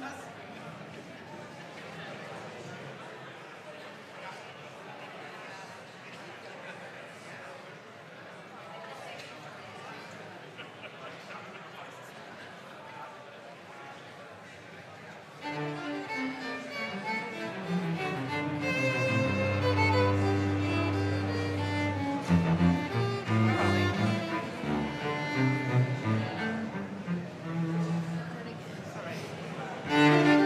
All right.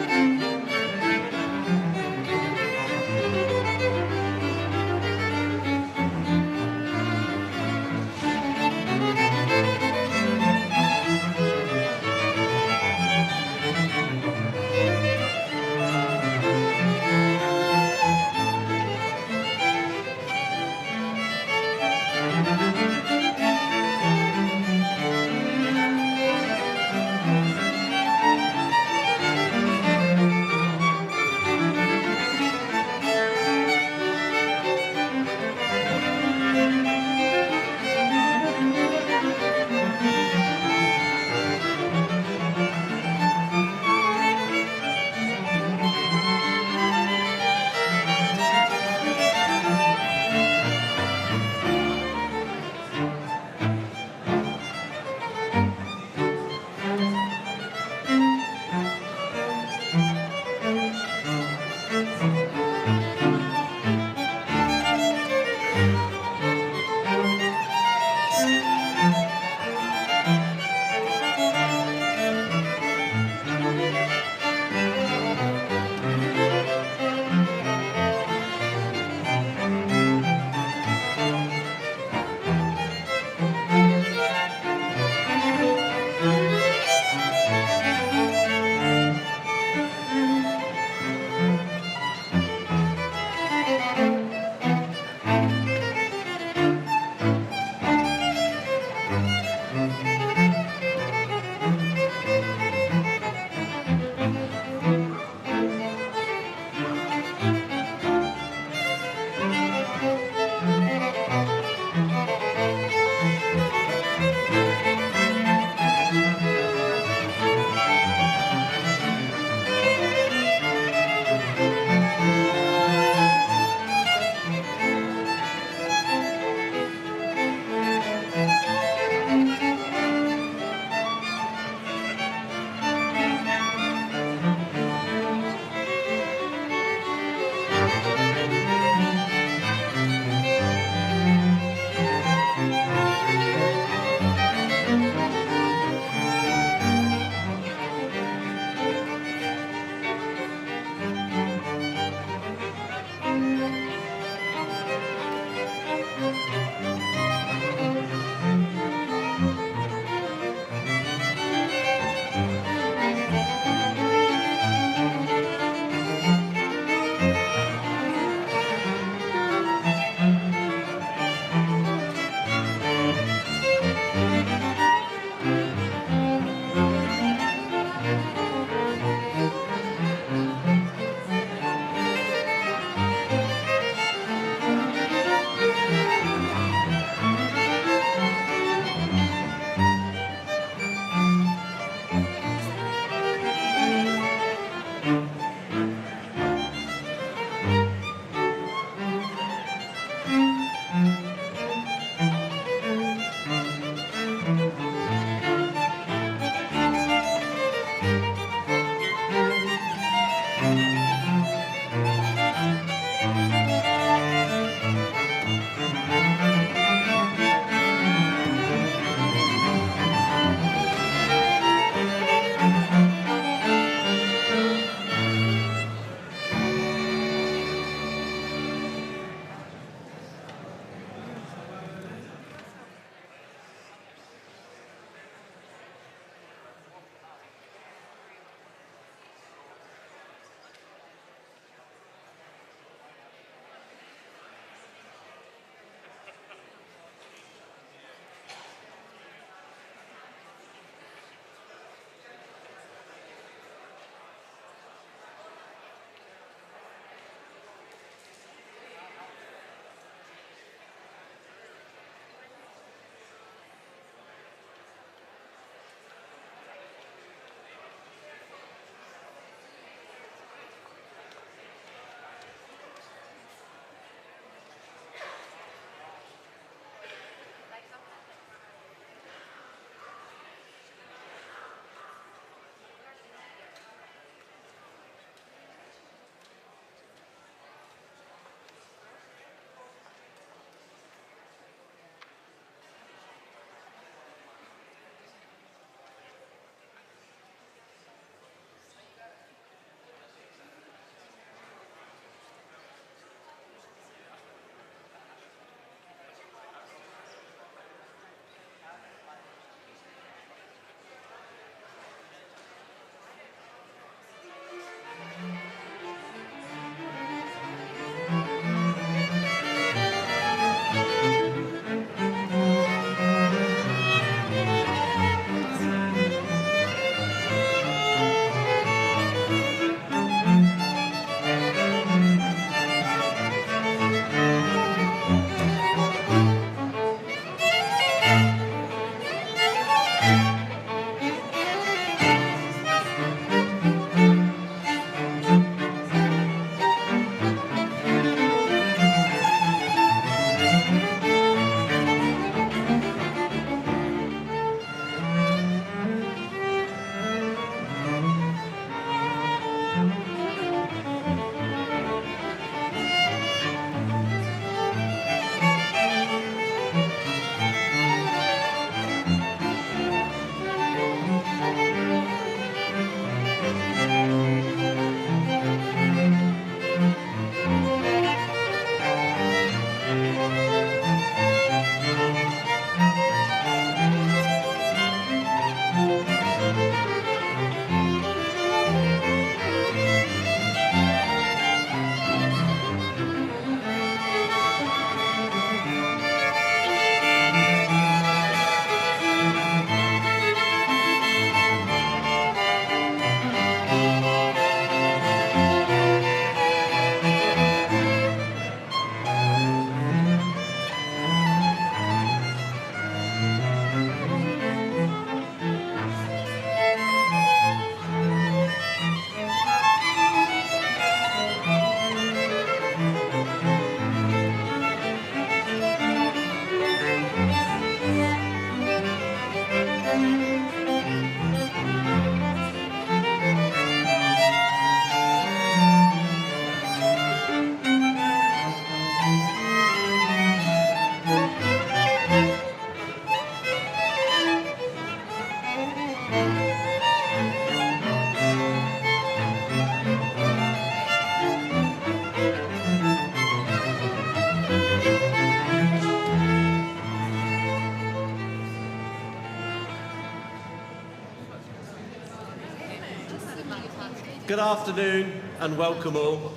Good afternoon and welcome all.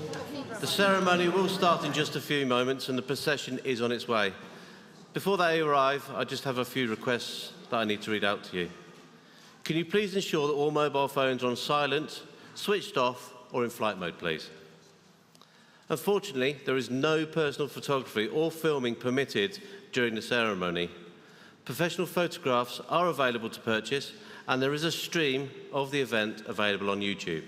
The ceremony will start in just a few moments and the procession is on its way. Before they arrive, I just have a few requests that I need to read out to you. Can you please ensure that all mobile phones are on silent, switched off or in flight mode, please? Unfortunately, there is no personal photography or filming permitted during the ceremony. Professional photographs are available to purchase and there is a stream of the event available on YouTube.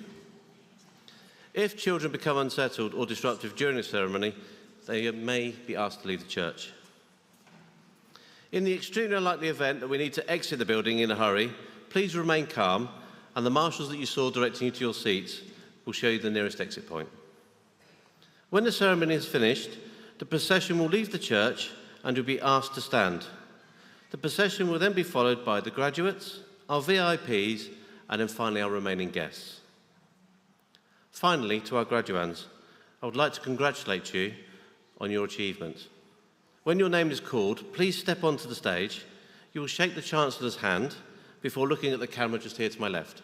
If children become unsettled or disruptive during the ceremony, they may be asked to leave the church. In the extremely unlikely event that we need to exit the building in a hurry, please remain calm and the marshals that you saw directing you to your seats will show you the nearest exit point. When the ceremony is finished, the procession will leave the church and you'll be asked to stand. The procession will then be followed by the graduates, our VIPs, and then finally our remaining guests. Finally, to our graduands, I would like to congratulate you on your achievement. When your name is called, please step onto the stage. You will shake the Chancellor's hand before looking at the camera just here to my left.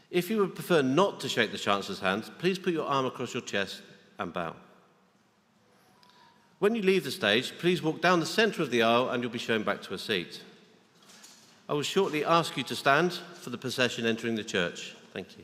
If you would prefer not to shake the Chancellor's hand, please put your arm across your chest and bow. When you leave the stage, please walk down the centre of the aisle and you'll be shown back to a seat. I will shortly ask you to stand for the procession entering the church. Thank you.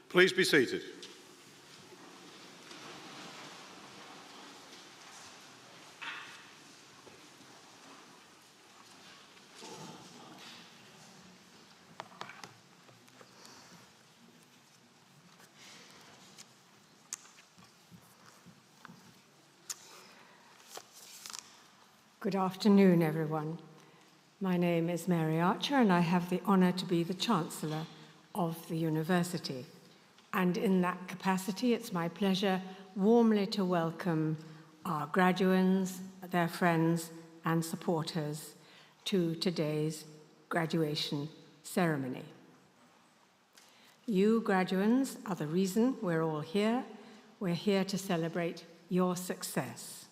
Please be seated. Good afternoon, everyone. My name is Mary Archer, and I have the honour to be the Chancellor of the University. And in that capacity, it's my pleasure warmly to welcome our graduands, their friends and supporters to today's graduation ceremony. You graduands are the reason we're all here. We're here to celebrate your success.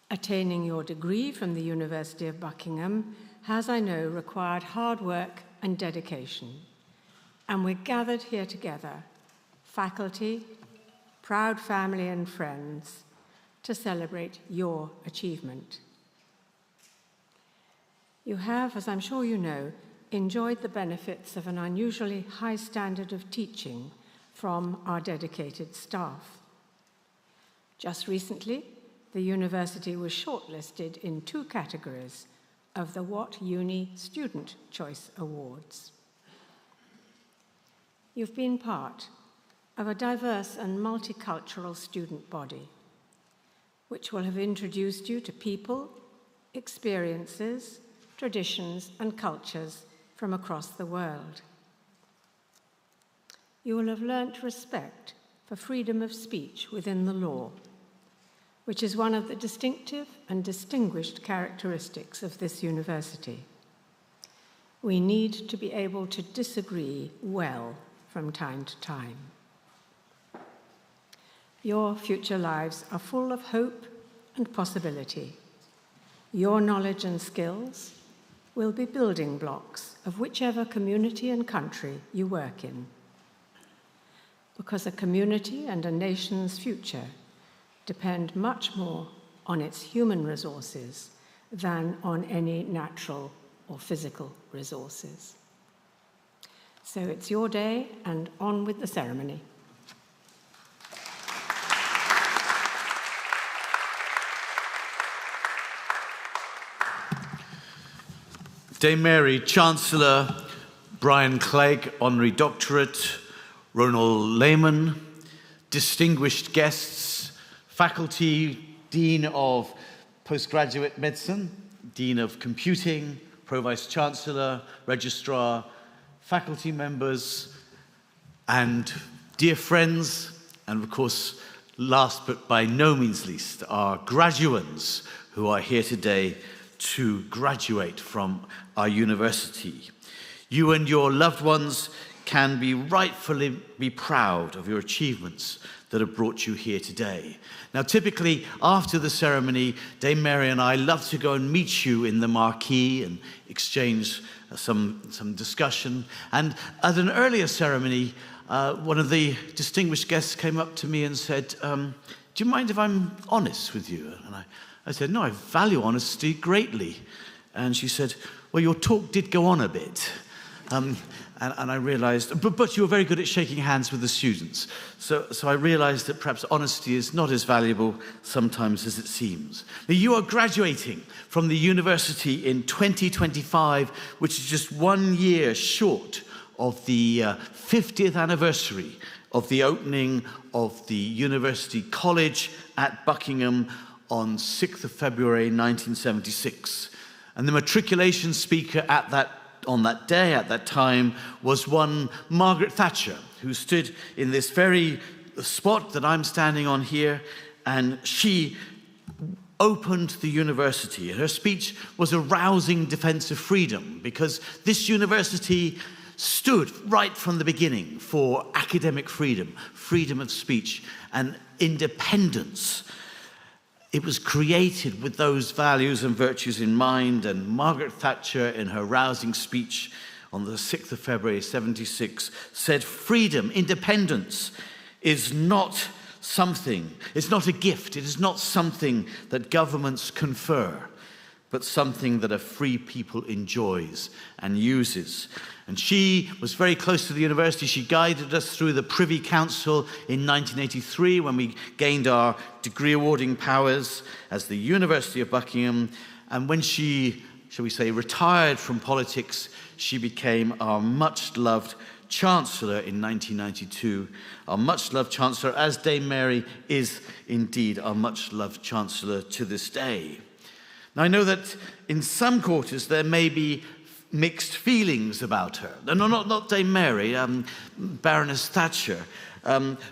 Attaining your degree from the University of Buckingham has, I know, required hard work and dedication. And we're gathered here together, faculty, proud family and friends, to celebrate your achievement. You have, as I'm sure you know, enjoyed the benefits of an unusually high standard of teaching from our dedicated staff. Just recently, the university was shortlisted in 2 categories of the What Uni Student Choice Awards. You've been part of a diverse and multicultural student body, which will have introduced you to people, experiences, traditions, and cultures from across the world. You will have learnt respect for freedom of speech within the law, which is one of the distinctive and distinguished characteristics of this university. We need to be able to disagree well from time to time. Your future lives are full of hope and possibility. Your knowledge and skills will be building blocks of whichever community and country you work in. Because a community and a nation's future depend much more on its human resources than on any natural or physical resources. So it's your day, and on with the ceremony. Dame Mary, Chancellor, Brian Clegg, Honorary Doctorate, Ronald Lehman, distinguished guests, faculty, Dean of Postgraduate Medicine, Dean of Computing, Pro-Vice Chancellor, Registrar, faculty members, and dear friends, and of course, last but by no means least, our graduands who are here today to graduate from our university. You and your loved ones can rightfully be proud of your achievements that have brought you here today. Now, typically, after the ceremony, Dame Mary and I love to go and meet you in the marquee and exchange some discussion. And at an earlier ceremony, one of the distinguished guests came up to me and said, do you mind if I'm honest with you? And I said, no, I value honesty greatly. And she said, well, your talk did go on a bit. And I realized, but you were very good at shaking hands with the students. So I realized that perhaps honesty is not as valuable sometimes as it seems. Now, you are graduating from the university in 2025, which is just 1 year short of the 50th anniversary of the opening of the University College at Buckingham on 6th of February 1976. And the matriculation speaker on that day, at that time, was one Margaret Thatcher, who stood in this very spot that I'm standing on here, and she opened the university. And her speech was a rousing defense of freedom, because this university stood right from the beginning for academic freedom, freedom of speech, and independence. It was created with those values and virtues in mind, and Margaret Thatcher, in her rousing speech on the 6th of February 76, said, freedom, independence is not something, it's not a gift, it is not something that governments confer, but something that a free people enjoys and uses. And she was very close to the university. She guided us through the Privy Council in 1983 when we gained our degree awarding powers as the University of Buckingham. And when she, shall we say, retired from politics, she became our much-loved Chancellor in 1992. Our much-loved Chancellor, as Dame Mary is indeed our much-loved Chancellor to this day. Now, I know that in some quarters there may be mixed feelings about her. No, not Dame Mary, Baroness Thatcher.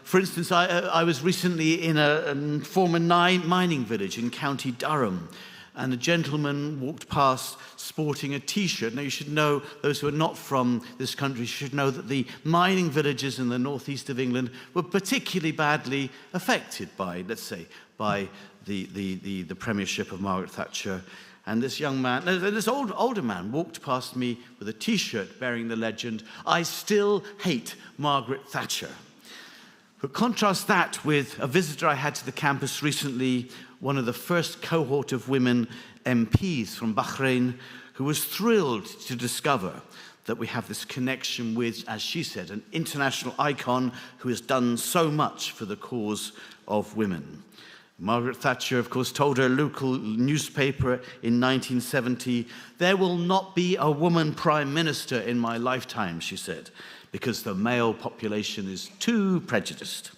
For instance, I was recently in a former mining village in County Durham, and a gentleman walked past sporting a T-shirt. Now, you should know, those who are not from this country should know that the mining villages in the northeast of England were particularly badly affected by, let's say, by the premiership of Margaret Thatcher. And this young man, this older man, walked past me with a T-shirt bearing the legend, "I still hate Margaret Thatcher." But contrast that with a visitor I had to the campus recently, one of the first cohort of women MPs from Bahrain, who was thrilled to discover that we have this connection with, as she said, an international icon who has done so much for the cause of women. Margaret Thatcher, of course, told her local newspaper in 1970, "There will not be a woman prime minister in my lifetime," she said, "because the male population is too prejudiced."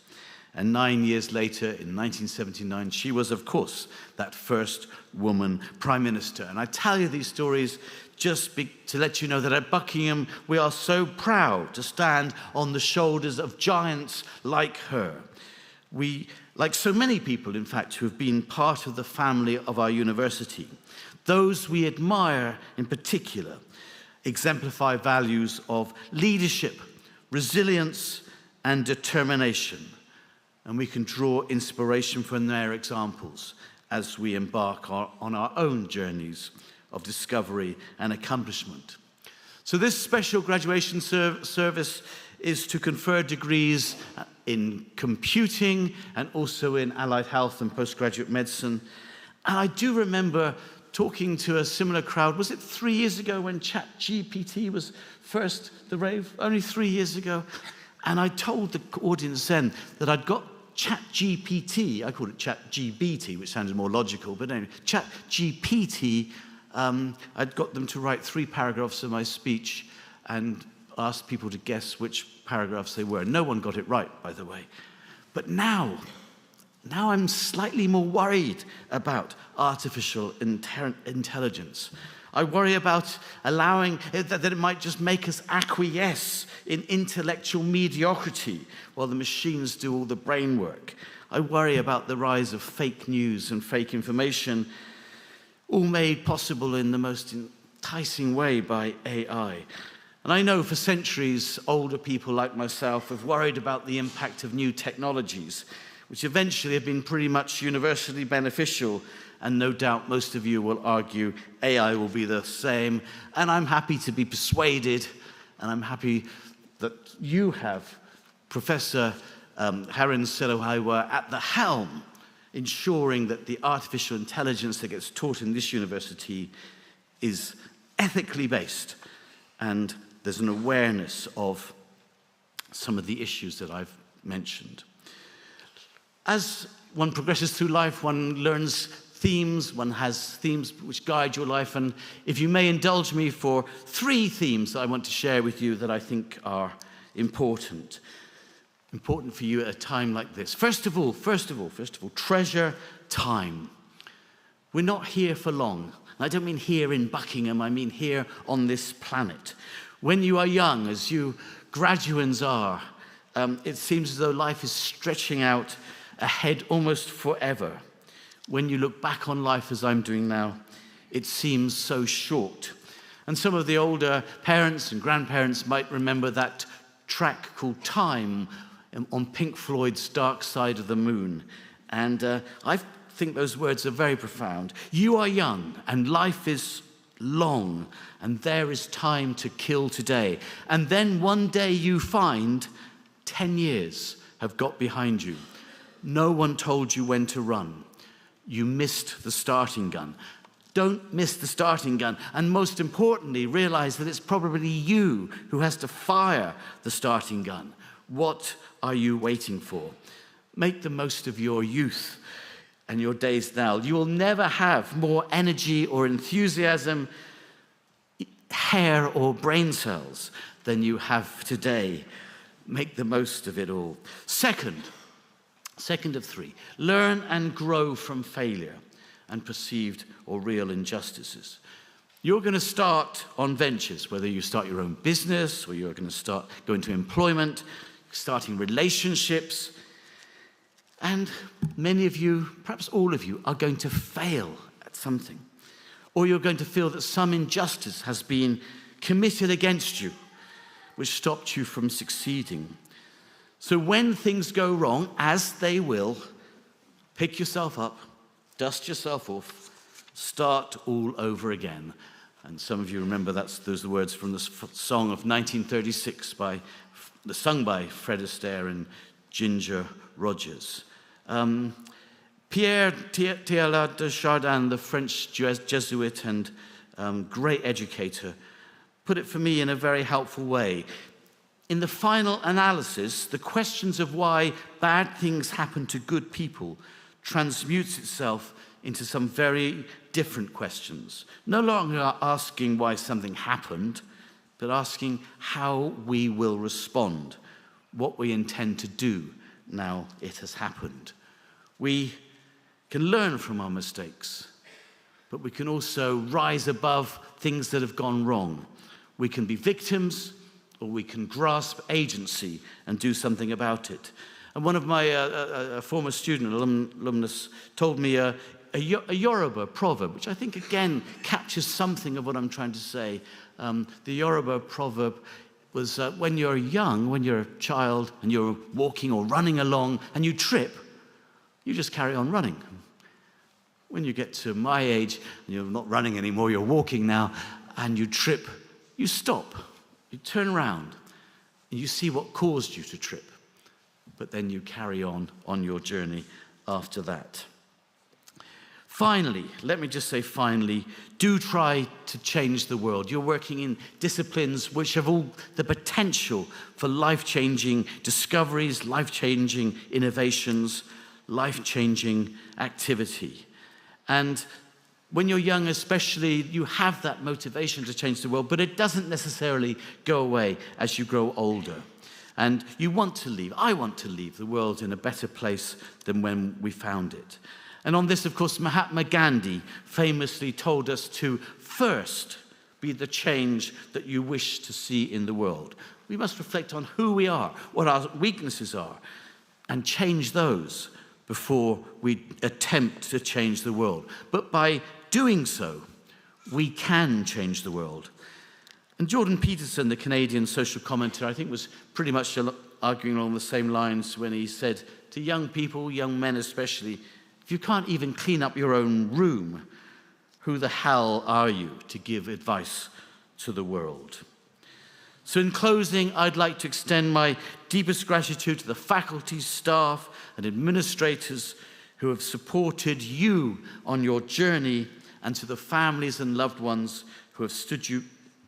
And 9 years later, in 1979, she was, of course, that first woman prime minister. And I tell you these stories just to let you know that at Buckingham, we are so proud to stand on the shoulders of giants like her. We, like so many people, in fact, who have been part of the family of our university, those we admire in particular exemplify values of leadership, resilience, and determination. And we can draw inspiration from their examples as we embark on our own journeys of discovery and accomplishment. So this special graduation service is to confer degrees in computing and also in allied health and postgraduate medicine. And I do remember talking to a similar crowd. Was it 3 years ago when ChatGPT was first the rave? Only 3 years ago. And I told the audience then that I'd got ChatGPT, I called it ChatGBT, which sounded more logical, but anyway, ChatGPT, I'd got them to write 3 paragraphs of my speech and asked people to guess which paragraphs they were. No one got it right, by the way. But now I'm slightly more worried about artificial intelligence. I worry about allowing that it might just make us acquiesce in intellectual mediocrity while the machines do all the brain work. I worry about the rise of fake news and fake information, all made possible in the most enticing way by AI. And I know for centuries, older people like myself have worried about the impact of new technologies, which eventually have been pretty much universally beneficial. And no doubt most of you will argue AI will be the same. And I'm happy to be persuaded, and I'm happy that you have Professor Harin Selohaiwa at the helm, ensuring that the artificial intelligence that gets taught in this university is ethically based, and there's an awareness of some of the issues that I've mentioned. As one progresses through life, one learns themes, one has themes which guide your life, and if you may indulge me for 3 themes that I want to share with you that I think are important for you at a time like this. First of all, treasure time. We're not here for long. And I don't mean here in Buckingham, I mean here on this planet. When you are young, as you graduands are, it seems as though life is stretching out ahead almost forever. When you look back on life as I'm doing now, it seems so short. And some of the older parents and grandparents might remember that track called Time on Pink Floyd's Dark Side of the Moon. And I think those words are very profound. You are young and life is long, and there is time to kill today. And then one day you find 10 years have got behind you. No one told you when to run. You missed the starting gun. Don't miss the starting gun. And most importantly, realize that it's probably you who has to fire the starting gun. What are you waiting for? Make the most of your youth and your days now. You will never have more energy or enthusiasm, hair or brain cells than you have today. Make the most of it all. Second of 3, learn and grow from failure and perceived or real injustices. You're going to start on ventures, whether you start your own business or you're going to go into employment, starting relationships. And many of you, perhaps all of you, are going to fail at something. Or you're going to feel that some injustice has been committed against you, which stopped you from succeeding. So when things go wrong, as they will, pick yourself up, dust yourself off, start all over again. And some of you remember those are the words from the song of 1936 sung by Fred Astaire and Ginger Rogers. Pierre Teilhard de Chardin, the French Jesuit and great educator, put it for me in a very helpful way. In the final analysis, the questions of why bad things happen to good people transmutes itself into some very different questions. No longer asking why something happened, but asking how we will respond, what we intend to do now it has happened. We can learn from our mistakes, but we can also rise above things that have gone wrong. We can be victims, or we can grasp agency and do something about it. And one of my a former student, alumnus, told me a Yoruba proverb, which I think again captures something of what I'm trying to say. The Yoruba proverb was when you're young, when you're a child, and you're walking or running along, and you trip, you just carry on running. When you get to my age, and you're not running anymore, you're walking now, and you trip, you stop. You turn around and you see what caused you to trip, but then you carry on your journey after that. Finally, let me just say finally, do try to change the world. You're working in disciplines which have all the potential for life-changing discoveries, life-changing innovations, life-changing activity. And when you're young especially, you have that motivation to change the world, but it doesn't necessarily go away as you grow older. And you want to leave, I want to leave the world in a better place than when we found it. And on this, of course, Mahatma Gandhi famously told us to first be the change that you wish to see in the world. We must reflect on who we are, what our weaknesses are, and change those before we attempt to change the world. But by doing so, we can change the world. And Jordan Peterson, the Canadian social commentator, I think was pretty much arguing along the same lines when he said to young people, young men especially, if you can't even clean up your own room, who the hell are you to give advice to the world? So in closing, I'd like to extend my deepest gratitude to the faculty, staff, and administrators who have supported you on your journey, and to the families and loved ones who have stood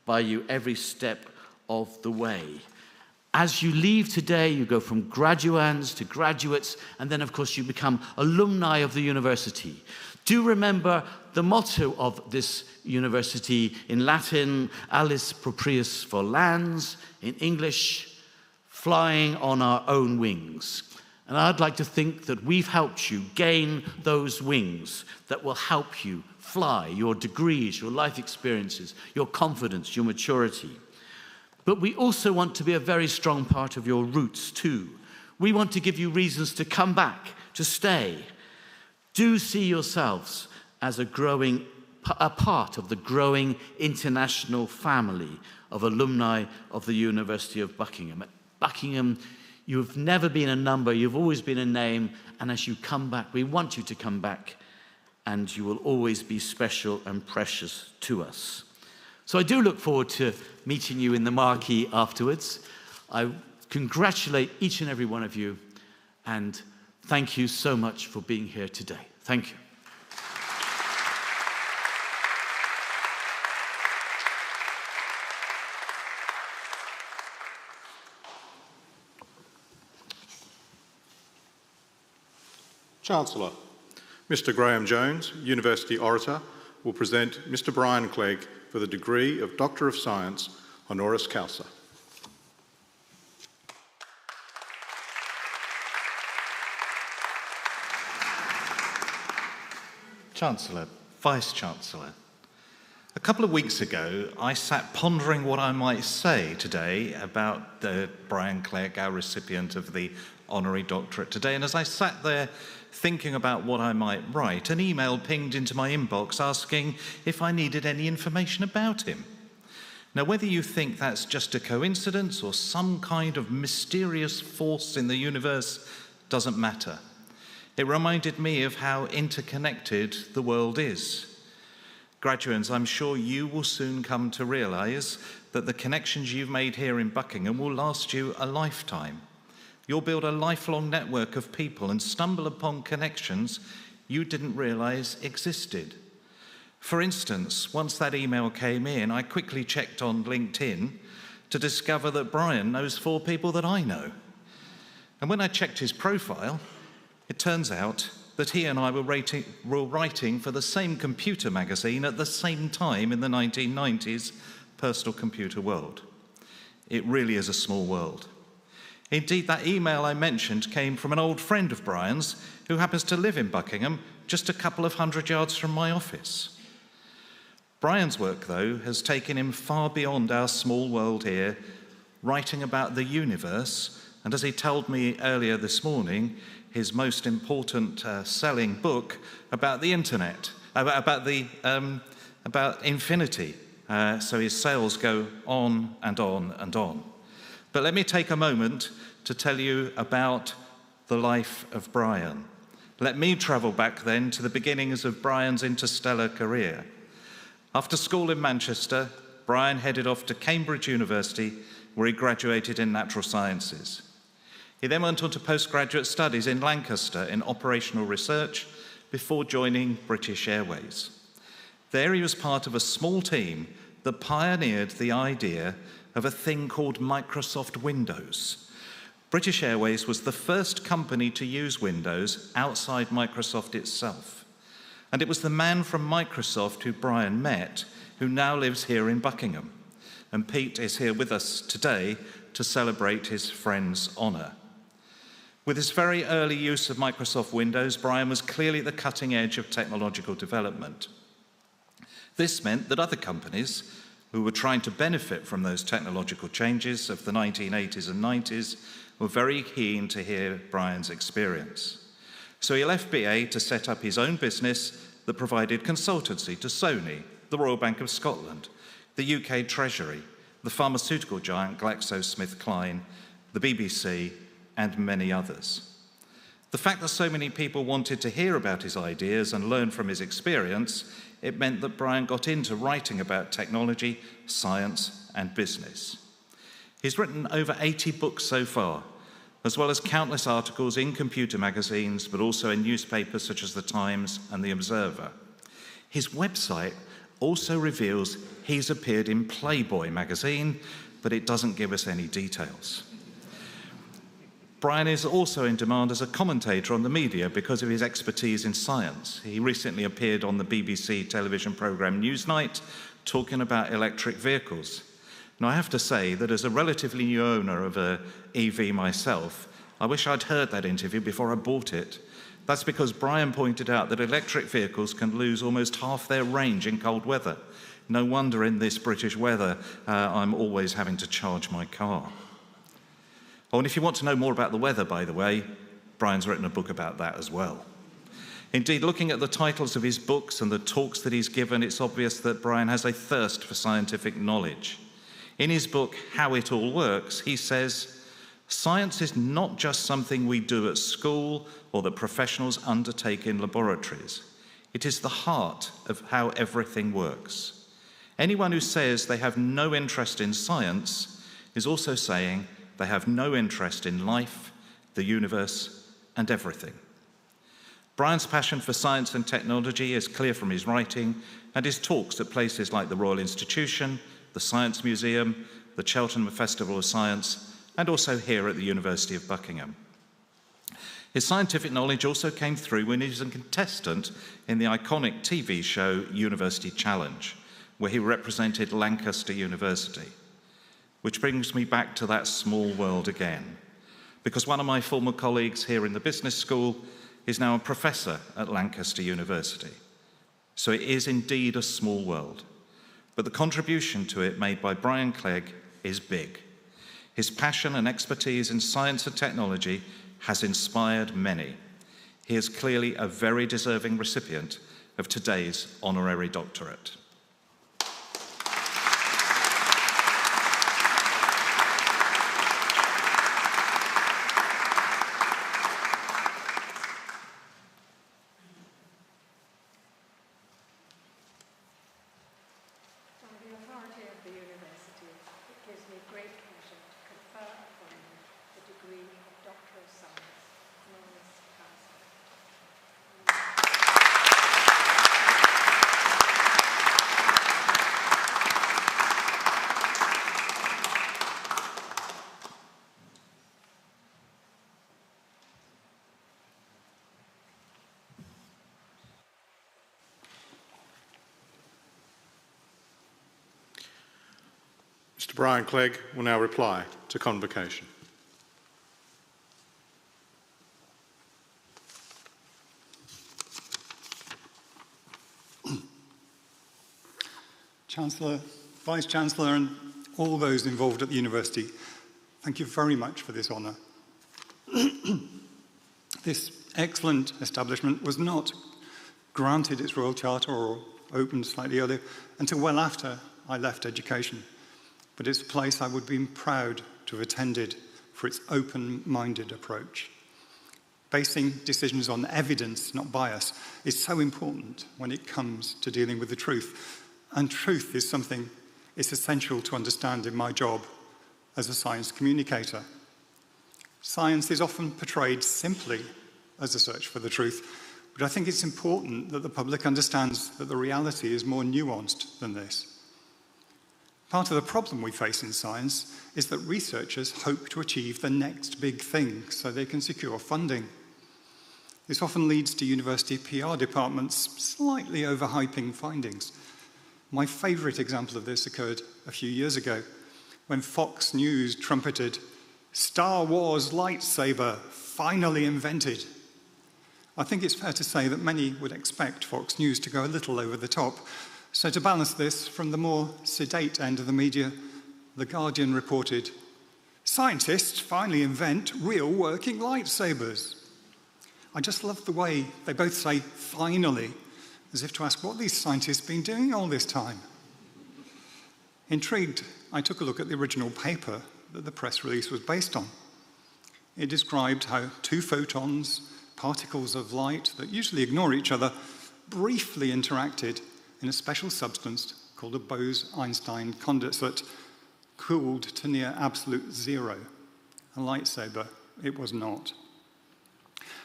by you every step of the way. As you leave today, you go from graduands to graduates, and then, of course, you become alumni of the university. Do remember the motto of this university in Latin, Alice Proprius for lands, in English, flying on our own wings. And I'd like to think that we've helped you gain those wings that will help you fly, your degrees, your life experiences, your confidence, your maturity. But we also want to be a very strong part of your roots too. We want to give you reasons to come back, to stay. Do see yourselves as a part of the growing international family of alumni of the University of Buckingham. At Buckingham, you've never been a number, you've always been a name, and as you come back, we want you to come back, and you will always be special and precious to us. So I do look forward to meeting you in the marquee afterwards. I congratulate each and every one of you, and thank you so much for being here today. Thank you. Chancellor, Mr. Graham Jones, University Orator, will present Mr. Brian Clegg for the degree of Doctor of Science, honoris causa. Chancellor, Vice-Chancellor, a couple of weeks ago, I sat pondering what I might say today about Brian Clegg, our recipient of the Honorary Doctorate today. And as I sat there thinking about what I might write, an email pinged into my inbox asking if I needed any information about him. Now, whether you think that's just a coincidence or some kind of mysterious force in the universe doesn't matter. It reminded me of how interconnected the world is. Graduates, I'm sure you will soon come to realize that the connections you've made here in Buckingham will last you a lifetime. You'll build a lifelong network of people and stumble upon connections you didn't realize existed. For instance, once that email came in, I quickly checked on LinkedIn to discover that Brian knows 4 people that I know. And when I checked his profile, it turns out that he and I were writing for the same computer magazine at the same time in the 1990s, Personal Computer World. It really is a small world. Indeed, that email I mentioned came from an old friend of Brian's who happens to live in Buckingham, just a couple of 100 yards from my office. Brian's work, though, has taken him far beyond our small world here, writing about the universe, and as he told me earlier this morning, his most important selling book about the internet, about infinity. So his sales go on and on and on. But let me take a moment to tell you about the life of Brian. Let me travel back then to the beginnings of Brian's interstellar career. After school in Manchester, Brian headed off to Cambridge University, where he graduated in natural sciences. He then went on to postgraduate studies in Lancaster in operational research before joining British Airways. There he was part of a small team that pioneered the idea of a thing called Microsoft Windows. British Airways was the first company to use Windows outside Microsoft itself. And it was the man from Microsoft who Brian met, who now lives here in Buckingham. And Pete is here with us today to celebrate his friend's honour. With his very early use of Microsoft Windows, Brian was clearly at the cutting edge of technological development. This meant that other companies who were trying to benefit from those technological changes of the 1980s and 90s were very keen to hear Brian's experience. So he left BA to set up his own business that provided consultancy to Sony, the Royal Bank of Scotland, the UK Treasury, the pharmaceutical giant GlaxoSmithKline, the BBC, and many others. The fact that so many people wanted to hear about his ideas and learn from his experience, it meant that Brian got into writing about technology, science, and business. He's written over 80 books so far, as well as countless articles in computer magazines, but also in newspapers such as The Times and The Observer. His website also reveals he's appeared in Playboy magazine, but it doesn't give us any details. Brian is also in demand as a commentator on the media because of his expertise in science. He recently appeared on the BBC television programme Newsnight talking about electric vehicles. Now, I have to say that as a relatively new owner of an EV myself, I wish I'd heard that interview before I bought it. That's because Brian pointed out that electric vehicles can lose almost half their range in cold weather. No wonder in this British weather I'm always having to charge my car. Oh, and if you want to know more about the weather, by the way, Brian's written a book about that as well. Indeed, looking at the titles of his books and the talks that he's given, it's obvious that Brian has a thirst for scientific knowledge. In his book, How It All Works, he says, "Science is not just something we do at school or that professionals undertake in laboratories. It is the heart of how everything works. Anyone who says they have no interest in science is also saying they have no interest in life, the universe, and everything." Brian's passion for science and technology is clear from his writing and his talks at places like the Royal Institution, the Science Museum, the Cheltenham Festival of Science, and also here at the University of Buckingham. His scientific knowledge also came through when he was a contestant in the iconic TV show University Challenge, where he represented Lancaster University. Which brings me back to that small world again, because one of my former colleagues here in the business school is now a professor at Lancaster University. So it is indeed a small world, but the contribution to it made by Brian Clegg is big. His passion and expertise in science and technology has inspired many. He is clearly a very deserving recipient of today's honorary doctorate. Mr. Brian Clegg will now reply to convocation. Chancellor, Vice-Chancellor and all those involved at the university, thank you very much for this honour. This excellent establishment was not granted its Royal Charter or opened slightly earlier until well after I left education, but it's a place I would have been proud to have attended for its open-minded approach. Basing decisions on evidence, not bias, is so important when it comes to dealing with the truth. And truth is something it's essential to understand in my job as a science communicator. Science is often portrayed simply as a search for the truth, but I think it's important that the public understands that the reality is more nuanced than this. Part of the problem we face in science is that researchers hope to achieve the next big thing so they can secure funding. This often leads to university PR departments slightly overhyping findings. My favourite example of this occurred a few years ago when Fox News trumpeted, "Star Wars lightsaber finally invented." I think it's fair to say that many would expect Fox News to go a little over the top. So to balance this, from the more sedate end of the media, The Guardian reported, "Scientists finally invent real working lightsabers." I just love the way they both say "finally," as if to ask what these scientists have been doing all this time. Intrigued, I took a look at the original paper that the press release was based on. It described how two photons, particles of light that usually ignore each other, briefly interacted in a special substance called a Bose-Einstein condensate, cooled to near absolute zero. A lightsaber, it was not.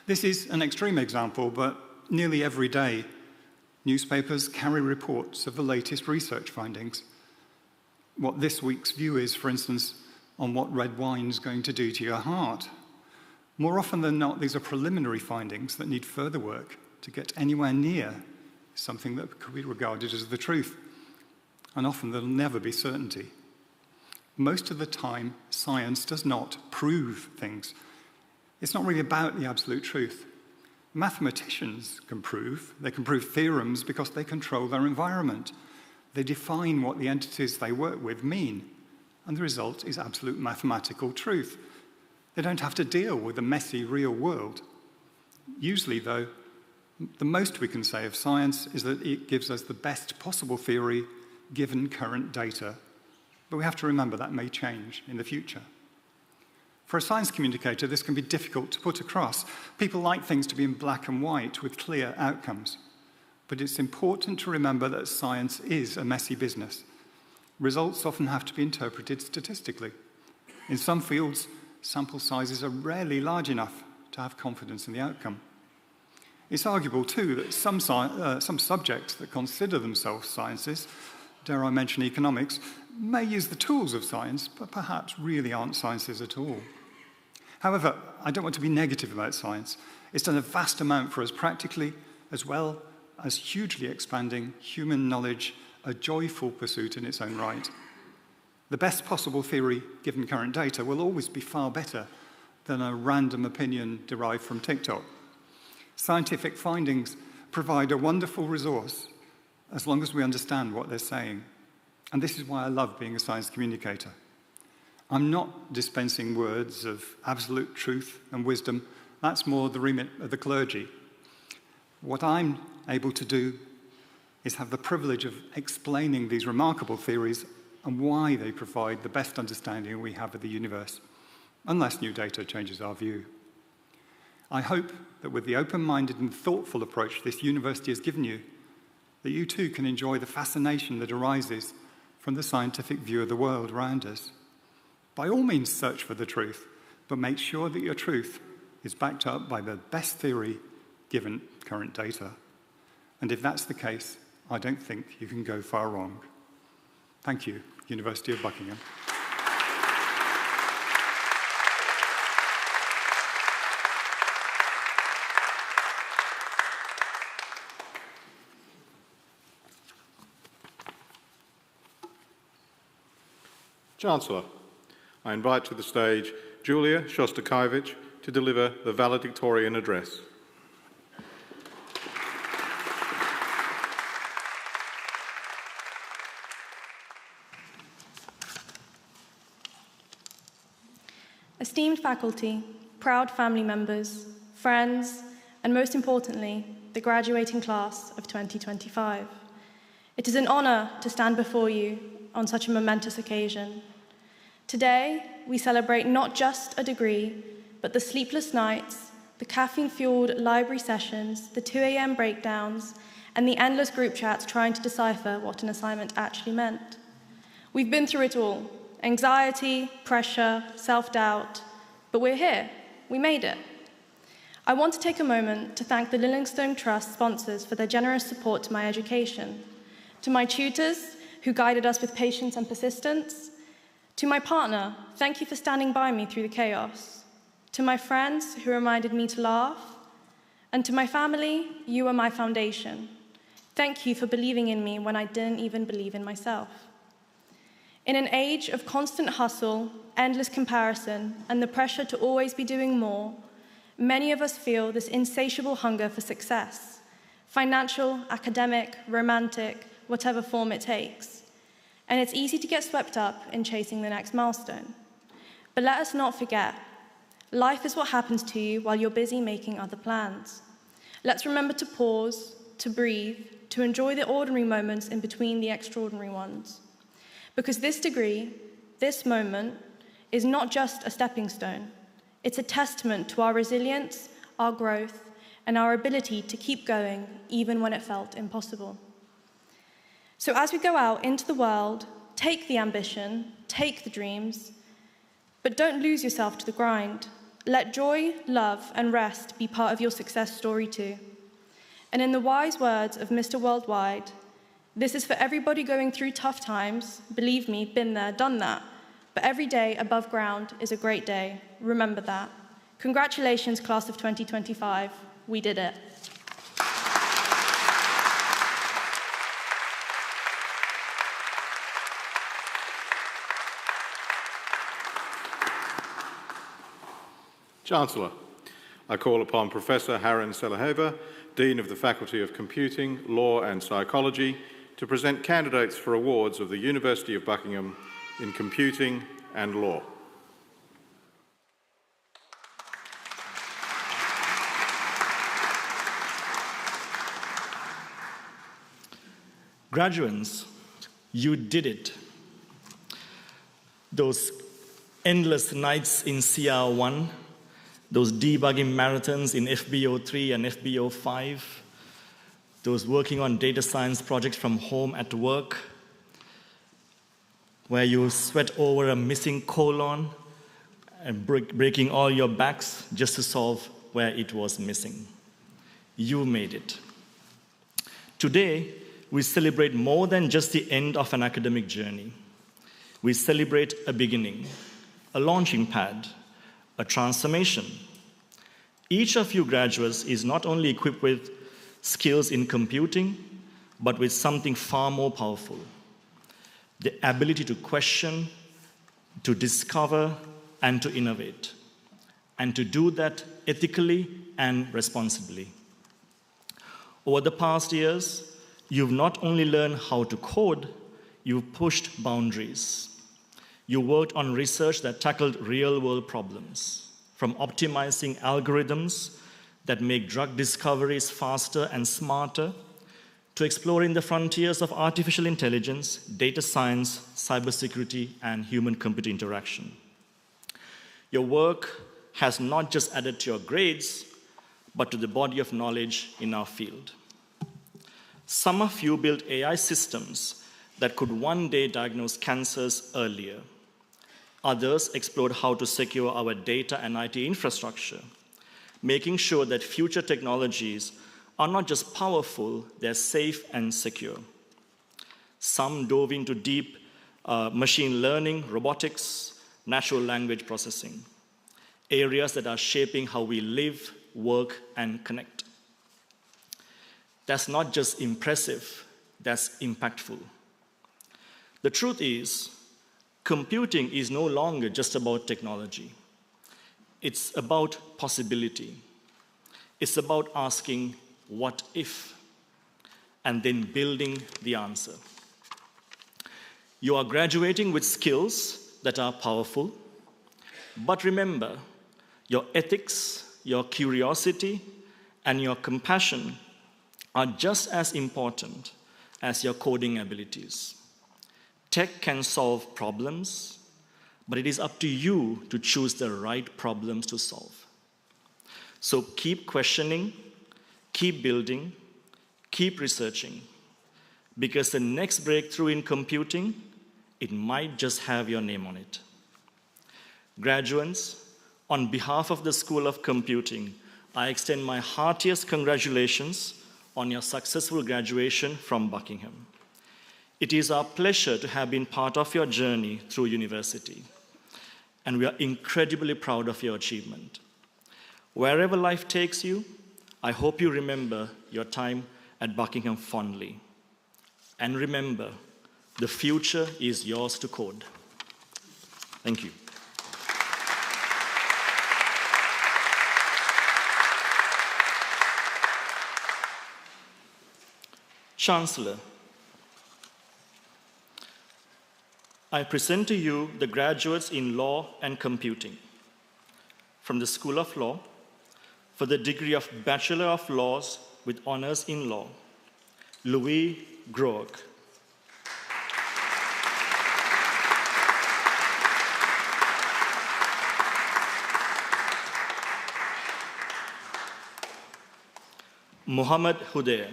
This is an extreme example, but nearly every day, newspapers carry reports of the latest research findings. What this week's View is, for instance, on what red wine's going to do to your heart. More often than not, these are preliminary findings that need further work to get anywhere near something that could be regarded as the truth. And often there'll never be certainty. Most of the time, science does not prove things. It's not really about the absolute truth. Mathematicians can prove. They can prove theorems because they control their environment. They define what the entities they work with mean, and the result is absolute mathematical truth. They don't have to deal with the messy real world. Usually, though, the most we can say of science is that it gives us the best possible theory given current data. But we have to remember that may change in the future. For a science communicator, this can be difficult to put across. People like things to be in black and white with clear outcomes. But it's important to remember that science is a messy business. Results often have to be interpreted statistically. In some fields, sample sizes are rarely large enough to have confidence in the outcome. It's arguable, too, that some subjects that consider themselves sciences, dare I mention economics, may use the tools of science, but perhaps really aren't sciences at all. However, I don't want to be negative about science. It's done a vast amount for us practically, as well as hugely expanding human knowledge, a joyful pursuit in its own right. The best possible theory, given current data, will always be far better than a random opinion derived from TikTok. Scientific findings provide a wonderful resource as long as we understand what they're saying. And this is why I love being a science communicator. I'm not dispensing words of absolute truth and wisdom. That's more the remit of the clergy. What I'm able to do is have the privilege of explaining these remarkable theories and why they provide the best understanding we have of the universe, unless new data changes our view. I hope that with the open-minded and thoughtful approach this university has given you, that you too can enjoy the fascination that arises from the scientific view of the world around us. By all means, search for the truth, but make sure that your truth is backed up by the best theory given current data. And if that's the case, I don't think you can go far wrong. Thank you, University of Buckingham. Chancellor, I invite to the stage Julia Shostakovich to deliver the Valedictorian address. Esteemed faculty, proud family members, friends, and most importantly, the graduating class of 2025. It is an honour to stand before you on such a momentous occasion. Today, we celebrate not just a degree, but the sleepless nights, the caffeine-fueled library sessions, the 2 a.m. breakdowns, and the endless group chats trying to decipher what an assignment actually meant. We've been through it all: anxiety, pressure, self-doubt, but we're here. We made it. I want to take a moment to thank the Lillingstone Trust sponsors for their generous support to my education, to my tutors who guided us with patience and persistence, to my partner, thank you for standing by me through the chaos, to my friends who reminded me to laugh, and to my family, you are my foundation. Thank you for believing in me when I didn't even believe in myself. In an age of constant hustle, endless comparison, and the pressure to always be doing more, many of us feel this insatiable hunger for success, financial, academic, romantic, whatever form it takes. And it's easy to get swept up in chasing the next milestone. But let us not forget, life is what happens to you while you're busy making other plans. Let's remember to pause, to breathe, to enjoy the ordinary moments in between the extraordinary ones. Because this degree, this moment, is not just a stepping stone. It's a testament to our resilience, our growth, and our ability to keep going even when it felt impossible. So as we go out into the world, take the ambition, take the dreams, but don't lose yourself to the grind. Let joy, love, and rest be part of your success story too. And in the wise words of Mr. Worldwide, this is for everybody going through tough times. Believe me, been there, done that. But every day above ground is a great day. Remember that. Congratulations, class of 2025. We did it. Chancellor, I call upon Professor Haran Selaheva, Dean of the Faculty of Computing, Law and Psychology, to present candidates for awards of the University of Buckingham in Computing and Law. Graduates, you did it. Those endless nights in CR1, those debugging marathons in FBO3 and FBO5, those working on data science projects from home at work, where you sweat over a missing colon and breaking all your backs just to solve where it was missing. You made it. Today, we celebrate more than just the end of an academic journey. We celebrate a beginning, a launching pad, a transformation. Each of you graduates is not only equipped with skills in computing, but with something far more powerful: the ability to question, to discover, and to innovate, and to do that ethically and responsibly. Over the past years, you've not only learned how to code, you've pushed boundaries. You worked on research that tackled real-world problems, from optimizing algorithms that make drug discoveries faster and smarter, to exploring the frontiers of artificial intelligence, data science, cybersecurity, and human-computer interaction. Your work has not just added to your grades, but to the body of knowledge in our field. Some of you built AI systems that could one day diagnose cancers earlier. Others explored how to secure our data and IT infrastructure, making sure that future technologies are not just powerful, they're safe and secure. Some dove into deep machine learning, robotics, natural language processing, areas that are shaping how we live, work, and connect. That's not just impressive, that's impactful. The truth is, computing is no longer just about technology. It's about possibility. It's about asking, what if? And then building the answer. You are graduating with skills that are powerful, but remember, your ethics, your curiosity, and your compassion are just as important as your coding abilities. Tech can solve problems, but it is up to you to choose the right problems to solve. So keep questioning, keep building, keep researching, because the next breakthrough in computing, it might just have your name on it. Graduates, on behalf of the School of Computing, I extend my heartiest congratulations on your successful graduation from Buckingham. It is our pleasure to have been part of your journey through university, and we are incredibly proud of your achievement. Wherever life takes you, I hope you remember your time at Buckingham fondly. And remember, the future is yours to code. Thank you. Chancellor, I present to you the graduates in Law and Computing from the School of Law for the degree of Bachelor of Laws with honors in law, Louis Groag. Mohammed Hudair.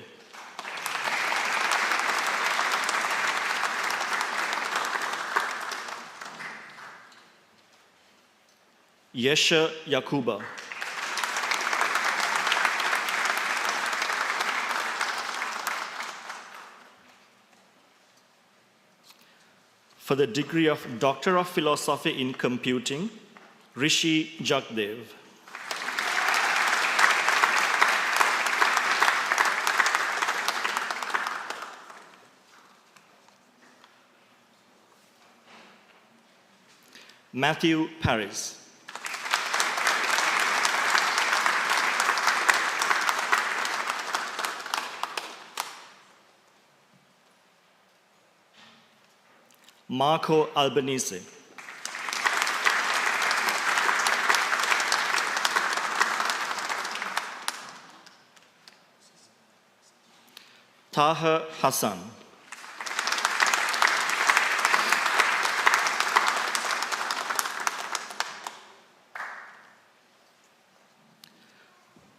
Yesha Yakuba. For the degree of Doctor of Philosophy in Computing, Rishi Jagdev. Matthew Paris. Marco Albanese. Taha Hassan.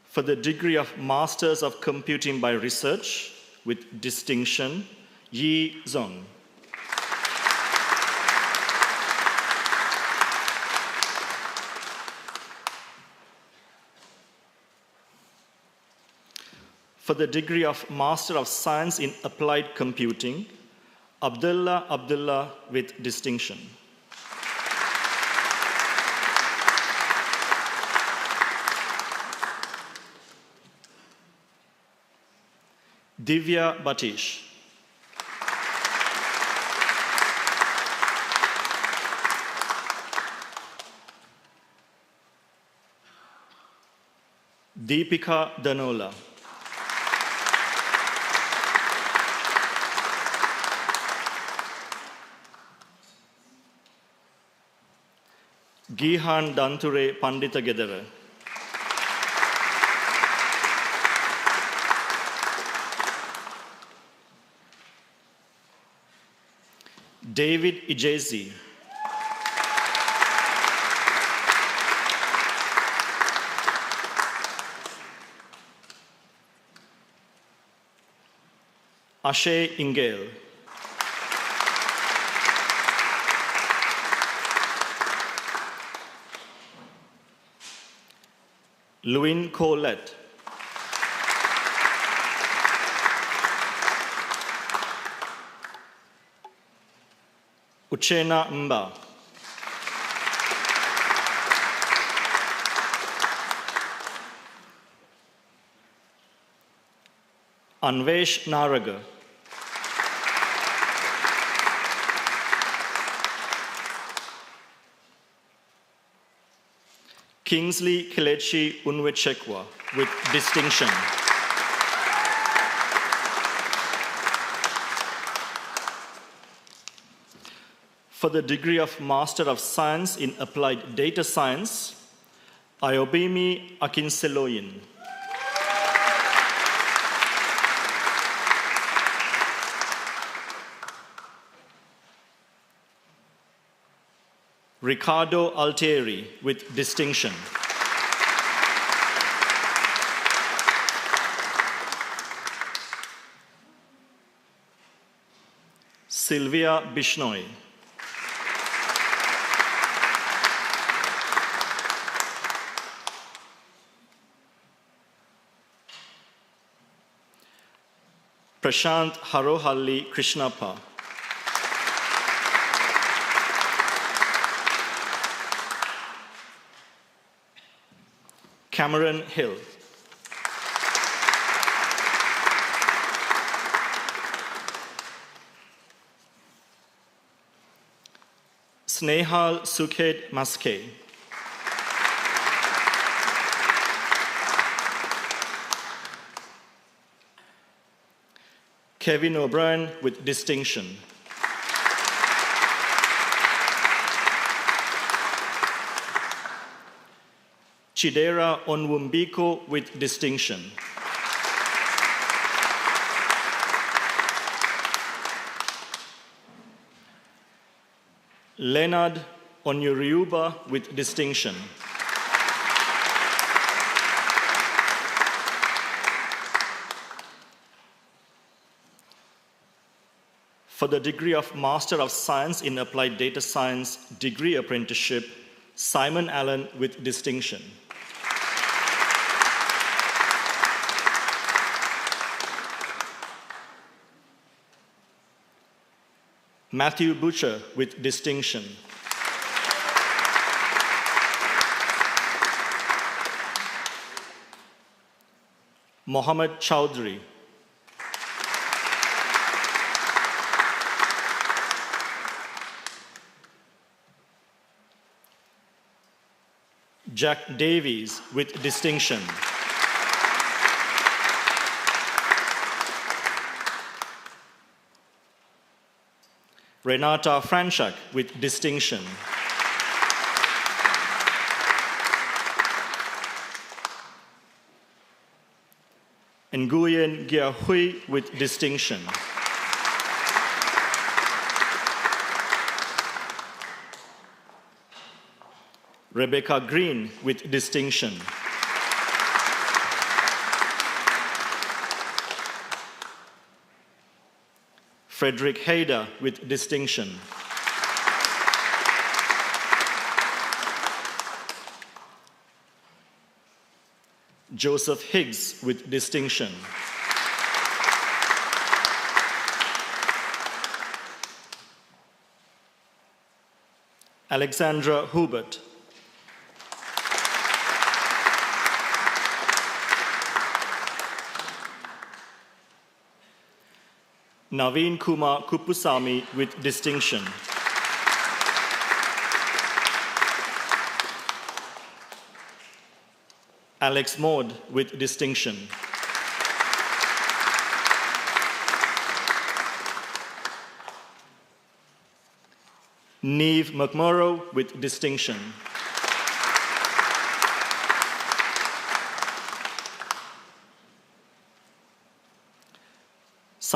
For the degree of Masters of Computing by Research with distinction, Yi Zong. For the degree of Master of Science in Applied Computing, Abdullah Abdullah with distinction. Divya Batish. Deepika Danola. Gihan Danture Pandita Gedara. David Ijezi. Ashay Ingel. Luin Colette. Uchena Mba. Anvesh Naraga. Kingsley Kelechi Unwechekwa with distinction. For the degree of Master of Science in Applied Data Science, Ayobimi Akinseloyin. Ricardo Altieri with distinction. Sylvia Bishnoi. Prashant Harohalli Krishnappa. Cameron Hill. Snehal Sukhed Maske. Kevin O'Brien with distinction. Chidera Onwumbiko with distinction. Leonard Onyuriuba with distinction. For the degree of Master of Science in Applied Data Science degree apprenticeship, Simon Allen with distinction. Matthew Butcher with distinction. Mohammed Chowdhury. Jack Davies with distinction. Renata Franchak with distinction. Nguyen Gia Hui with distinction. Rebecca Green with distinction. Frederick Hayder with distinction. Joseph Higgs with distinction. Alexandra Hubert. Naveen Kumar Kupusamy with distinction. Alex Maud with distinction. Neve McMurrow with distinction.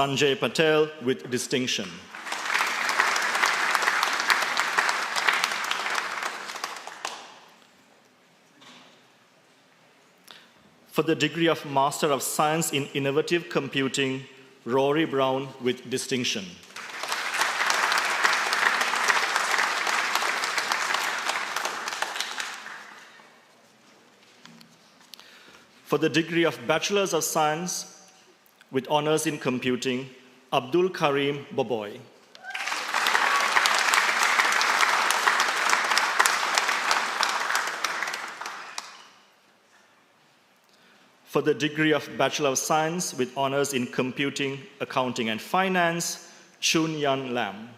Sanjay Patel with distinction. For the degree of Master of Science in Innovative Computing, Rory Brown with distinction. For the degree of Bachelors of Science with honors in computing, Abdul Karim Boboy. For the degree of Bachelor of Science with honors in computing, accounting, and finance, Chun Yan Lam.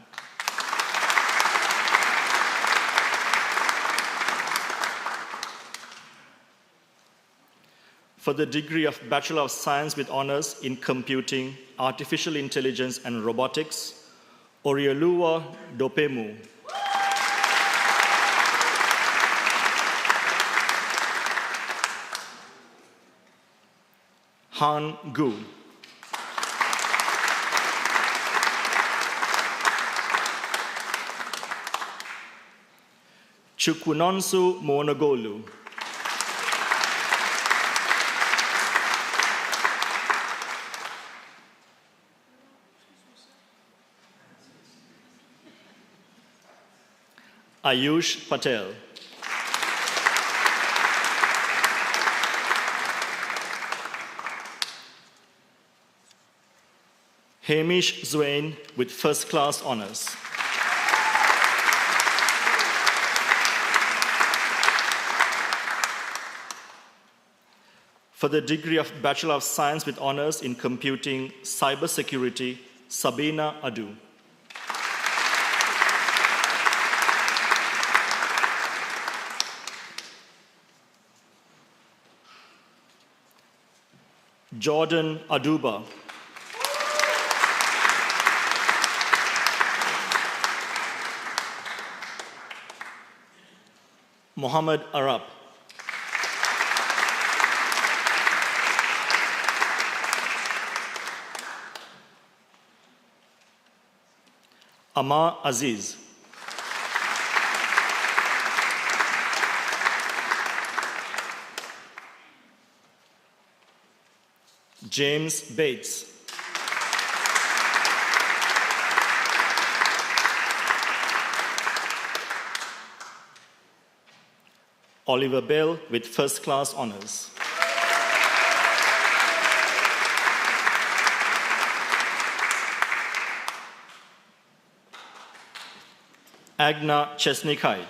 For the degree of Bachelor of Science with Honors in Computing, Artificial Intelligence and Robotics, Oriolua Dopemu. Han Gu. Chukwunonsu Monogolu. Ayush Patel. Hamish Zwain with first class honors. For the degree of Bachelor of Science with Honors in Computing, Cybersecurity, Sabina Adu. Jordan Aduba. Mohammed Arab. Amar Aziz. James Bates. Oliver Bell with first class honors. Agna Chesnikite.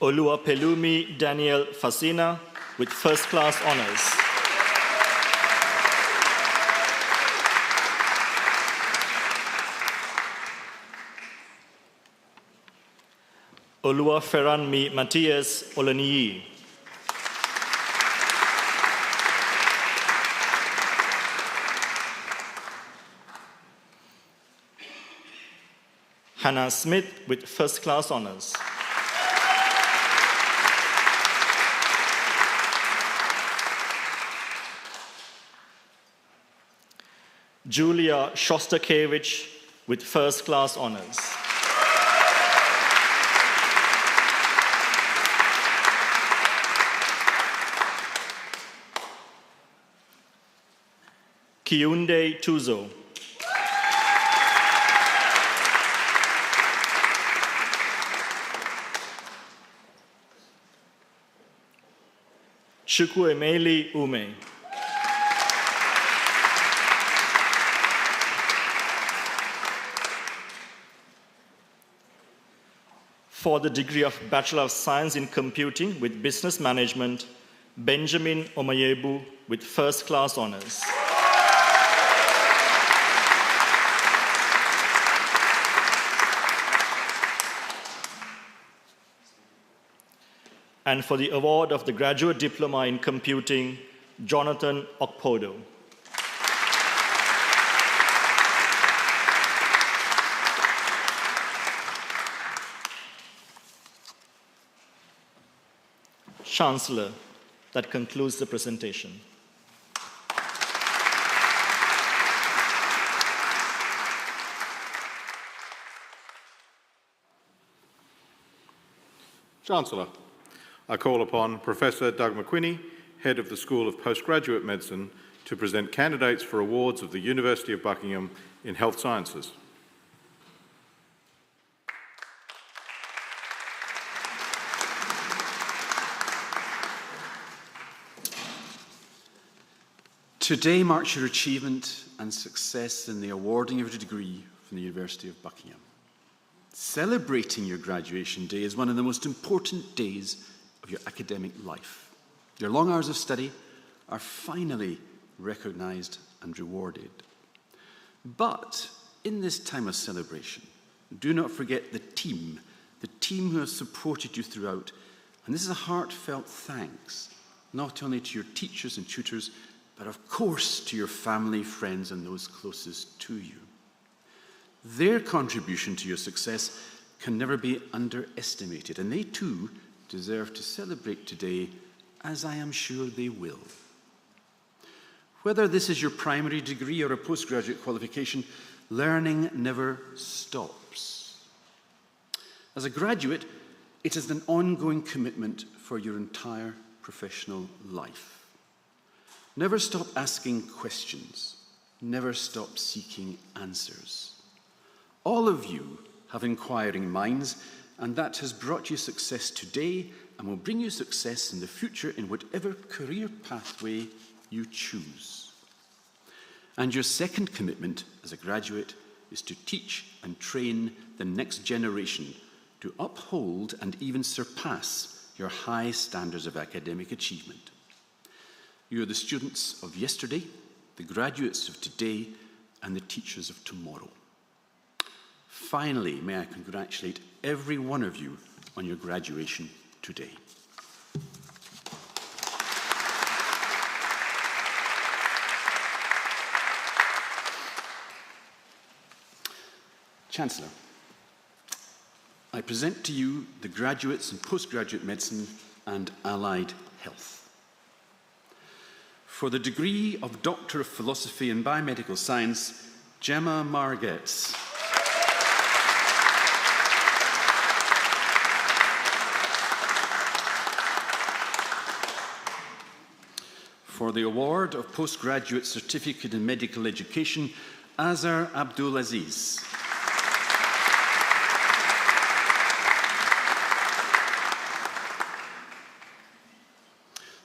Oluwapelumi Daniel Fasina with first class honors. Oluwaferanmi Matthias Olaniyi. Hannah Smith with first class honors. Julia Shostakovich with first class honors. Kiunde Tuzo. Chukwuemeli Ume. For the degree of Bachelor of Science in Computing with Business Management, Benjamin Omayebu with first class honors. And for the award of the Graduate Diploma in Computing, Jonathan Okpodo. Chancellor, that concludes the presentation. Chancellor, I call upon Professor Doug McQuinney, Head of the School of Postgraduate Medicine, to present candidates for awards of the University of Buckingham in Health Sciences. Today marks your achievement and success in the awarding of your degree from the University of Buckingham. Celebrating your graduation day is one of the most important days of your academic life. Your long hours of study are finally recognised and rewarded. But in this time of celebration, do not forget the team who has supported you throughout. And this is a heartfelt thanks, not only to your teachers and tutors, but of course to your family, friends, and those closest to you. Their contribution to your success can never be underestimated, and they too deserve to celebrate today, as I am sure they will. Whether this is your primary degree or a postgraduate qualification, learning never stops. As a graduate, it is an ongoing commitment for your entire professional life. Never stop asking questions. Never stop seeking answers. All of you have inquiring minds, and that has brought you success today and will bring you success in the future in whatever career pathway you choose. And your second commitment as a graduate is to teach and train the next generation to uphold and even surpass your high standards of academic achievement. You are the students of yesterday, the graduates of today, and the teachers of tomorrow. Finally, may I congratulate every one of you on your graduation today. Chancellor, I present to you the graduates in postgraduate medicine and allied health. For the degree of Doctor of Philosophy in Biomedical Science, Gemma Margetts. For the award of Postgraduate Certificate in Medical Education, Azhar Abdulaziz.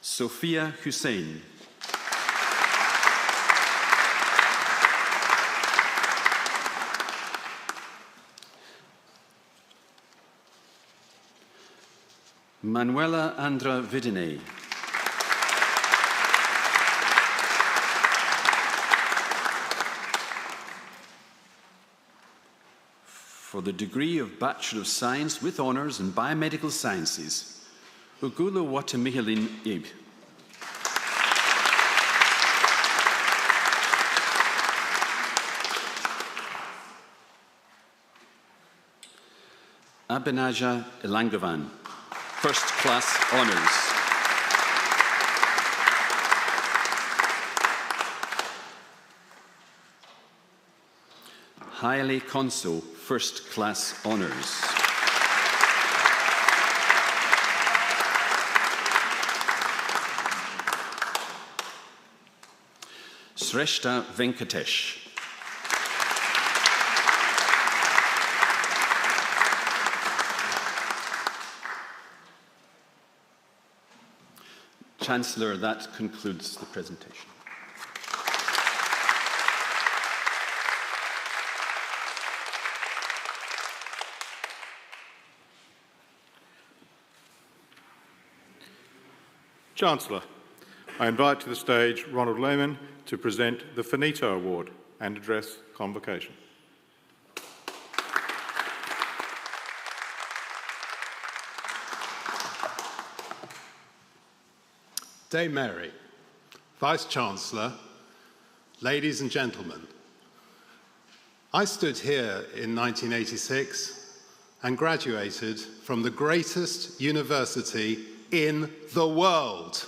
Sophia Hussein. Manuela Andra Vidine. For the degree of Bachelor of Science with Honours in Biomedical Sciences, Ugulo Watamihalin Ib. Abinaja Ilangovan, First Class Honours. Haile Conso, First Class Honours. Sreshta Venkatesh. Chancellor, that concludes the presentation. Chancellor, I invite to the stage Ronald Lehman to present the Finito Award and address convocation. Dame Mary, Vice-Chancellor, ladies and gentlemen, I stood here in 1986 and graduated from the greatest university in the world.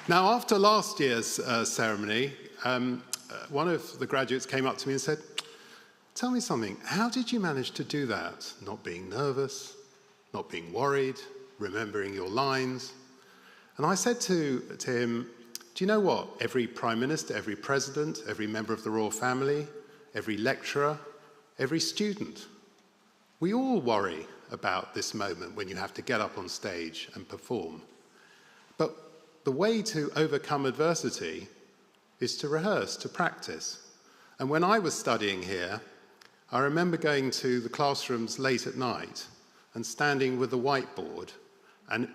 Now, after last year's ceremony, one of the graduates came up to me and said, "Tell me something, how did you manage to do that? Not being nervous, not being worried, remembering your lines?" And I said to him, "Do you know what? Every Prime Minister, every President, every member of the royal family, every lecturer, every student, we all worry about this moment when you have to get up on stage and perform. But the way to overcome adversity is to rehearse, to practice. And when I was studying here, I remember going to the classrooms late at night and standing with the whiteboard and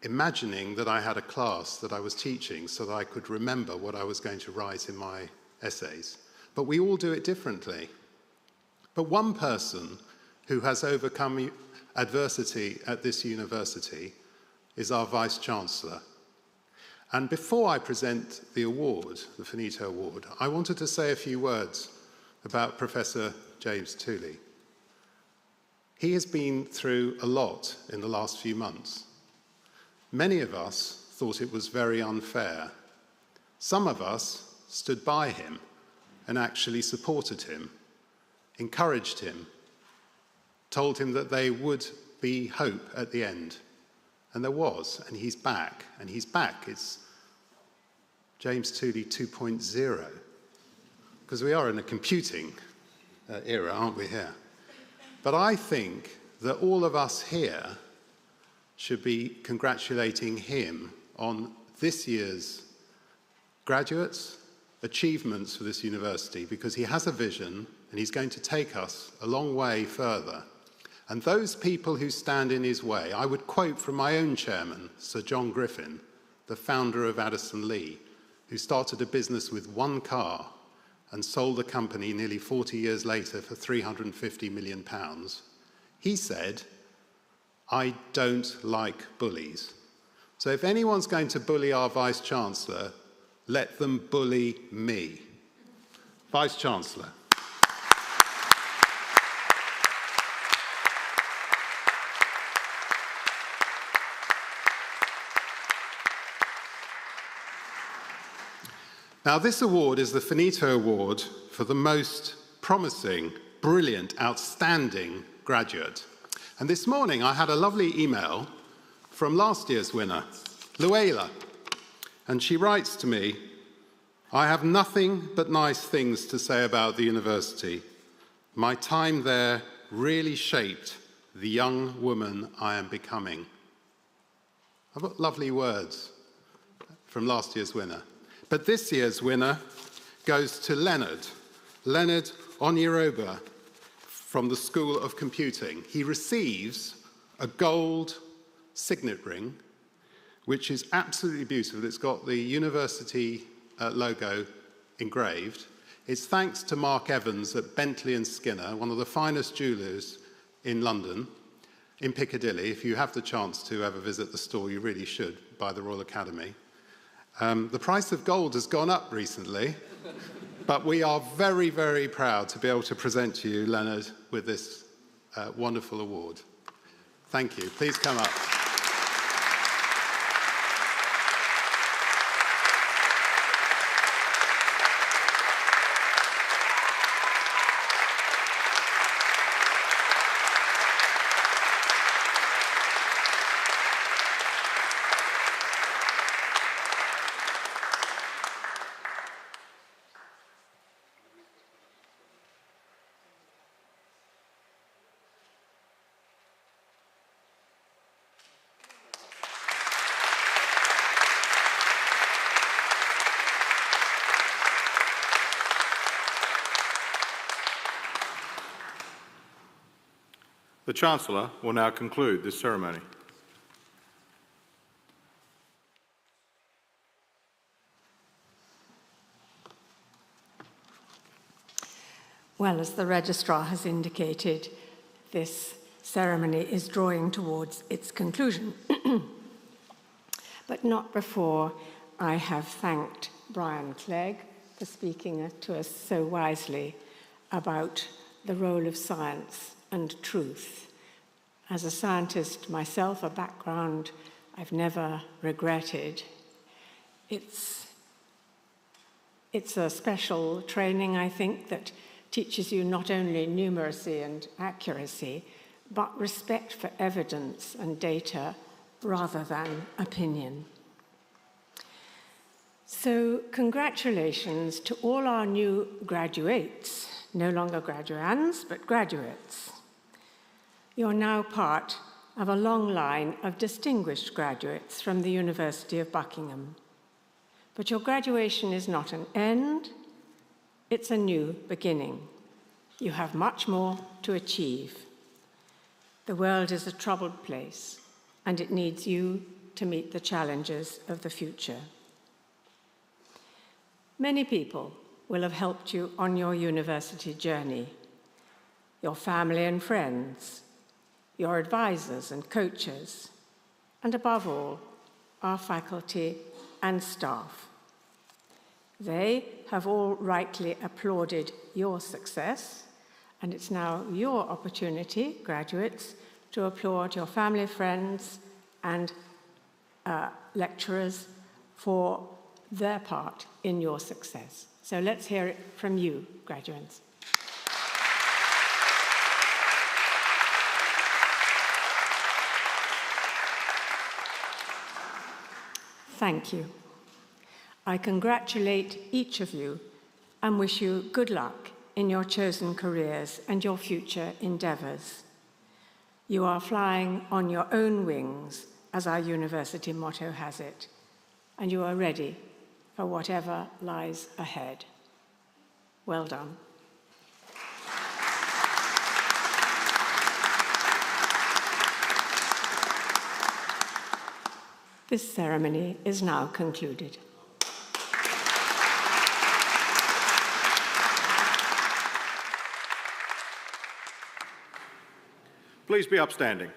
imagining that I had a class that I was teaching so that I could remember what I was going to write in my essays. But we all do it differently. But one person who has overcome adversity at this university is our Vice-Chancellor. And before I present the award, the Finito Award, I wanted to say a few words about Professor James Tooley. He has been through a lot in the last few months. Many of us thought it was very unfair. Some of us stood by him and actually supported him, encouraged him, told him that there would be hope at the end. And there was, and he's back. And he's back. It's James Tooley 2.0. Because we are in a computing era, aren't we here? But I think that all of us here should be congratulating him on this year's graduates, achievements for this university, because he has a vision and he's going to take us a long way further. And those people who stand in his way, I would quote from my own chairman, Sir John Griffin, the founder of Addison Lee, who started a business with one car and sold the company nearly 40 years later for £350 million. He said, "I don't like bullies. So if anyone's going to bully our Vice-Chancellor, let them bully me." Vice-Chancellor. Now, this award is the Finito Award for the most promising, brilliant, outstanding graduate. And this morning I had a lovely email from last year's winner, Luella. And she writes to me, "I have nothing but nice things to say about the university. My time there really shaped the young woman I am becoming." I've got lovely words from last year's winner. But this year's winner goes to Leonard Oniroba from the School of Computing. He receives a gold signet ring, which is absolutely beautiful. It's got the university logo engraved. It's thanks to Mark Evans at Bentley & Skinner, one of the finest jewellers in London, in Piccadilly. If you have the chance to ever visit the store, you really should, by the Royal Academy. The price of gold has gone up recently, but we are very, very proud to be able to present to you, Leonard, with this wonderful award. Thank you. Please come up. The Chancellor will now conclude this ceremony. Well, as the Registrar has indicated, this ceremony is drawing towards its conclusion. But not before I have thanked Brian Clegg for speaking to us so wisely about the role of science and truth. As a scientist myself, a background I've never regretted, it's a special training, I think, that teaches you not only numeracy and accuracy, but respect for evidence and data rather than opinion. So congratulations to all our new graduates, no longer graduands, but graduates. You're now part of a long line of distinguished graduates from the University of Buckingham. But your graduation is not an end, it's a new beginning. You have much more to achieve. The world is a troubled place, and it needs you to meet the challenges of the future. Many people will have helped you on your university journey: your family and friends, your advisors and coaches, and above all, our faculty and staff. They have all rightly applauded your success, and it's now your opportunity, graduates, to applaud your family, friends, and lecturers for their part in your success. So let's hear it from you, graduates. Thank you. I congratulate each of you and wish you good luck in your chosen careers and your future endeavours. You are flying on your own wings, as our university motto has it, and you are ready for whatever lies ahead. Well done. This ceremony is now concluded. Please be upstanding.